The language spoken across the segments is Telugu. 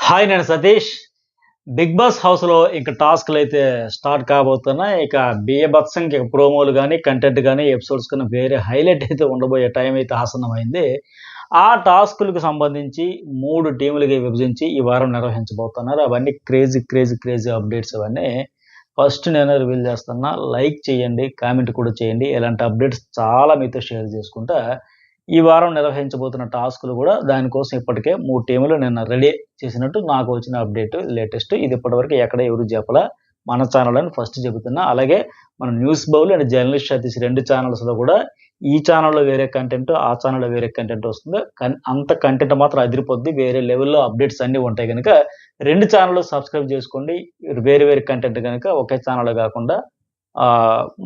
హాయ్ నేను సతీష్. బిగ్ బాస్ హౌస్‌లో ఇంక టాస్క్‌లైతే స్టార్ట్ కాబోతున్నాయి. ఇక బీభత్సంగా ఇక ప్రోమోలు గాని, కంటెంట్ గాని, ఎపిసోడ్స్ గాని వేరే హైలైట్ అయితే ఉండబోయే టైం అయితే ఆసన్నమైంది. ఆ టాస్కులకు సంబంధించి 3 టీములుగా విభజించి ఈ వారం నిర్వహించబోతున్నారు. అవన్నీ క్రేజీ అప్డేట్స్ అవన్నీ. ఫస్ట్ నేను రివీల్ చేస్తున్నా. లైక్ చేయండి, కామెంట్ కూడా చేయండి. ఇలాంటి అప్డేట్స్ చాలా మీతో షేర్ చేసుకుంటా ఈ వారం నిర్వహించబోతున్న టాస్కులు కూడా దానికోసం ఇప్పటికే 3 టీములు నిన్న రెడీ చేసినట్టు నాకు వచ్చిన అప్డేట్ లేటెస్ట్. ఇది ఇప్పటివరకు ఎక్కడ ఎవరు చెప్పలా. మన ఛానల్ అని ఫస్ట్ చెబుతున్నా. అలాగే మన news bowl and journalist Satish 2 ఛానల్స్‌లో కూడా ఈ ఛానల్‌లో వేరే కంటెంట్, ఆ ఛానల్‌లో వేరే కంటెంట్ వస్తుంది. అంత కంటెంట్ మాత్రం అదిరిపోద్ది. వేరే లెవెల్‌లో అప్డేట్స్ అన్నీ ఉంటాయి గనుక 2 ఛానల్‌లు సబ్స్క్రైబ్ చేసుకోండి. వేరే కంటెంట్ గనుక ఒకే ఛానల్‌లో కాకుండా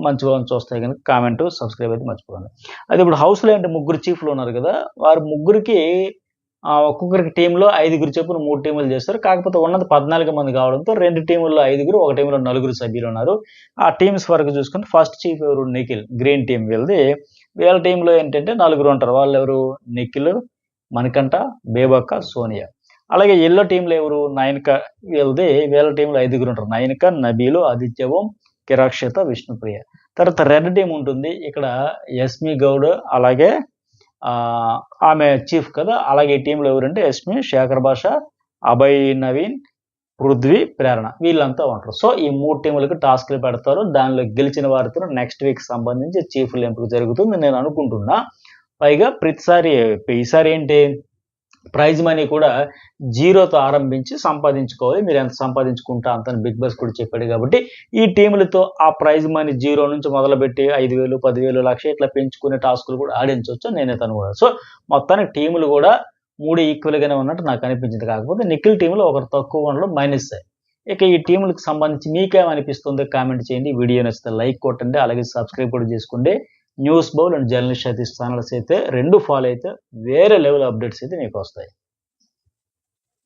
మంచిగా చూస్తే గనుక కామెంట్, సబ్స్క్రైబ్ అయితే మర్చిపోకండి. అయితే ఇప్పుడు హౌస్‌లో అంటే ముగ్గురు చీఫ్‌లు ఉన్నారు కదా! వారు ముగ్గురికి ఒక్కొక్కరికి టీమ్‌లో 5 చొప్పున 3 టీములు చేస్తారు. కాకపోతే ఉన్నది 14 మంది కావడంతో 2 టీముల్లో 5, ఒక టీమ్‌లో 4 సభ్యులున్నారు. ఆ టీమ్స్ వరకు చూసుకుంటే ఫస్ట్ చీఫ్ ఎవరు? నిఖిల్. గ్రీన్ టీమ్ వీళ్ళది. వీళ్ళ టీమ్‌లో ఏంటంటే నలుగురు ఉంటారు. వాళ్ళెవరు? నిఖిల్, మణికంఠ, బేబక్క, సోనియా. అలాగే యెల్లో టీమ్‌లో ఎవరు? నయనిక వీళ్ళది. వీళ్ళ టీమ్‌లో 5 ఉంటారు. నయనిక, నబీలు, ఆదిత్య ఓం, కిరాక్షిత, విష్ణుప్రియ. తర్వాత రెడ్ టీమ్ ఉంటుంది. ఇక్కడ యస్మి గౌడ్ అలాగే ఆమె చీఫ్ కదా! అలాగే ఈ టీమ్‌లో ఎవరంటే యస్మి, శేఖర్ భాష, అభయ్ నవీన్, పృథ్వీ, ప్రేరణ వీళ్ళంతా ఉంటారు. సో, ఈ 3 టీములకి టాస్క్‌లు పెడతారు. దానిలో గెలిచిన వారితో నెక్స్ట్ వీక్ సంబంధించి చీఫ్‌ల ఎంపిక జరుగుతుంది నేను అనుకుంటున్నా. పైగా ప్రతిసారి ఈసారి ఏంటి ప్రైజ్ మనీ కూడా జీరోతో ఆరంభించి సంపాదించుకోవాలి. మీరెంత సంపాదించుకుంటే అంతని బిగ్ బాస్ కూడా చెప్పాడు కాబట్టి, ఈ టీములతో ఆ ప్రైజ్ మనీ జీరో నుంచి మొదలుపెట్టి 5,000, 10,000, 1,00,000 ఇట్లా పెంచుకునే టాస్కులు కూడా ఆడించొచ్చు నేనైతే కూడా. సో, మొత్తానికి టీములు కూడా 3 ఈక్వల్‌గానే ఉన్నట్టు నాకు అనిపించింది. కాకపోతే నిఖిల్ టీమ్‌లో ఒకరు తక్కువ ఉండడం మైనస్సే. ఇక ఈ టీములకు సంబంధించి మీకేమనిపిస్తుందో కామెంట్ చేయండి. వీడియో నచ్చితే లైక్ కొట్టండి. అలాగే సబ్స్క్రైబ్ కూడా చేసుకోండి. News bowl and journalist Satish channels అయితే 2 ఫాలో అయితే వేరే లెవెల్ అప్డేట్స్ అయితే మీకొస్తాయి.